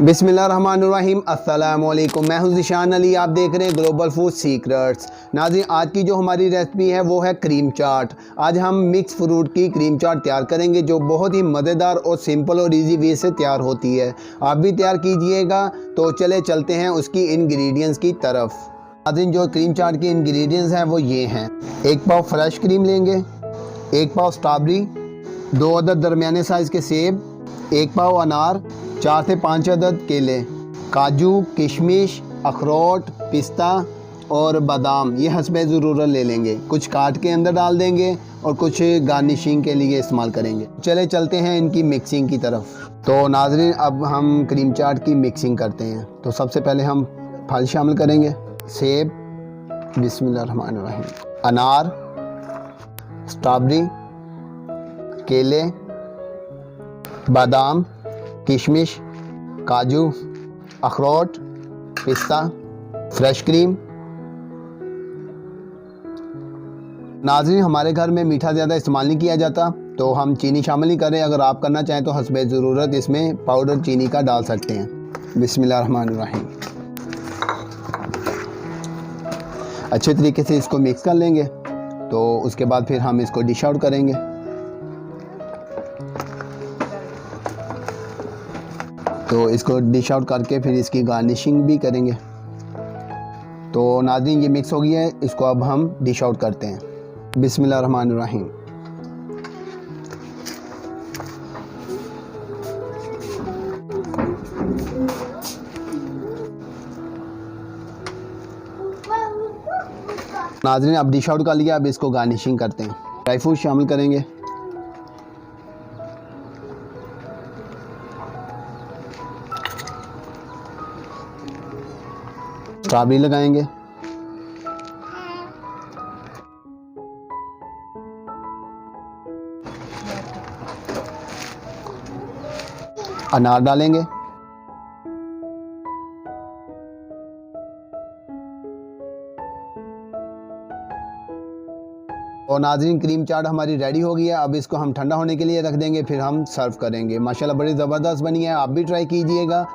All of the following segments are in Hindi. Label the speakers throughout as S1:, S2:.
S1: बिस्मिल्लाहिर्रहमानिर्रहीम अस्सलाम वालेकुम। मैं हूं ज़िशान अली, आप देख रहे हैं ग्लोबल फूड सीक्रेट्स। नाज़रीन, आज की जो हमारी रेसिपी है वो है क्रीम चाट। आज हम मिक्स फ्रूट की क्रीम चाट तैयार करेंगे जो बहुत ही मज़ेदार और सिंपल और इजी वे से तैयार होती है। आप भी तैयार कीजिएगा। तो चले चलते हैं उसकी इंग्रेडिएंट्स की तरफ। नाज़रीन, जो क्रीम चाट के इंग्रेडिएंट्स हैं वो ये हैं। 1 पाव फ्रेश क्रीम लेंगे, 1 पाव स्ट्रॉबेरी, 2 अदद दरमियाने साइज़ के सेब, 1 पाव अनार, 4 से 5 अदद केले, काजू, किशमिश, अखरोट, पिस्ता और बादाम ये हस्बे ज़रूरत ले लेंगे। कुछ काट के अंदर डाल देंगे और कुछ गार्निशिंग के लिए इस्तेमाल करेंगे। चले चलते हैं इनकी मिक्सिंग की तरफ। तो नाज़रीन, अब हम क्रीम चाट की मिक्सिंग करते हैं। तो सबसे पहले हम फल शामिल करेंगे। सेब, बिस्मिल्लाहिर्रहमानिर्रहीम, अनार, स्ट्रॉबेरी, केले, बादाम, किशमिश, काजू, अखरोट, पिस्ता, फ्रेश क्रीम। नाज़रीन, हमारे घर में मीठा ज़्यादा इस्तेमाल नहीं किया जाता तो हम चीनी शामिल नहीं करें। अगर आप करना चाहें तो हस्बे ज़रूरत इसमें पाउडर चीनी का डाल सकते हैं। बिस्मिल्लाहिर्रहमानिर्रहीम। अच्छे तरीके से इसको मिक्स कर लेंगे। तो उसके बाद फिर हम इसको डिश आउट करेंगे। तो इसको डिश आउट करके फिर इसकी गार्निशिंग भी करेंगे। तो नाज़रीन, ये मिक्स हो गया है, इसको अब हम डिश आउट करते हैं। बिस्मिल्लाहिर्रहमानिर्रहीम। नाज़रीन, अब डिश आउट कर लिया, अब इसको गार्निशिंग करते हैं। ड्राई फ्रूट शामिल करेंगे। स्ट्रॉबेरी लगाएंगे, अनार डालेंगे, और नाज़रीन, क्रीम चाट हमारी रेडी हो गई है। अब इसको हम ठंडा होने के लिए रख देंगे, फिर हम सर्व करेंगे। माशाल्लाह बड़ी ज़बरदस्त बनी है, आप भी ट्राई कीजिएगा।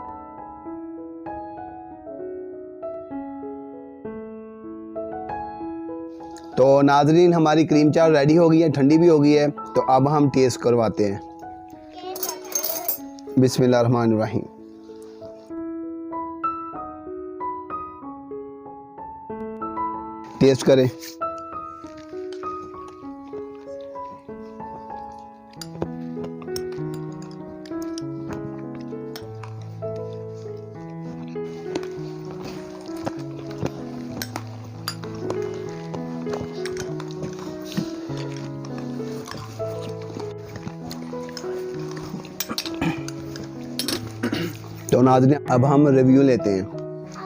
S1: तो नाज़रीन, हमारी क्रीम चाट रेडी हो गई है, ठंडी भी हो गई है। तो अब हम टेस्ट करवाते हैं। बिस्मिल्लाहिर्रहमानिर्रहीम। टेस्ट करें। तो नाज़रीन, अब हम रिव्यू लेते हैं।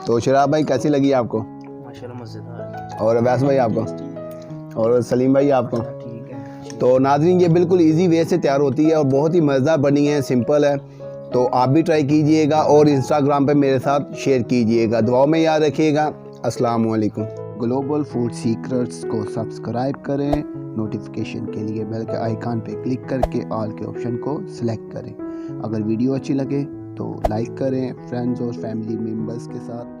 S1: तो शराब भाई, कैसी लगी आपको?
S2: माशाल्लाह मज़ेदार।
S1: और अवैस भाई आपको? और सलीम भाई आपको?
S2: ठीक है।
S1: तो नाज़रीन, ये बिल्कुल इजी वे से तैयार होती है और बहुत ही मज़ेदार बनी है, सिंपल है। तो आप भी ट्राई कीजिएगा और इंस्टाग्राम पे मेरे साथ शेयर कीजिएगा। दुआओं में याद रखिएगा। अस्सलाम वालेकुम। ग्लोबल फूड सीक्रेट्स को सब्सक्राइब करें। नोटिफिकेशन के लिए बेल के आइकन पे क्लिक करके ऑल के ऑप्शन को सिलेक्ट करें। अगर वीडियो अच्छी लगे तो लाइक करें फ्रेंड्स और फैमिली मेम्बर्स के साथ।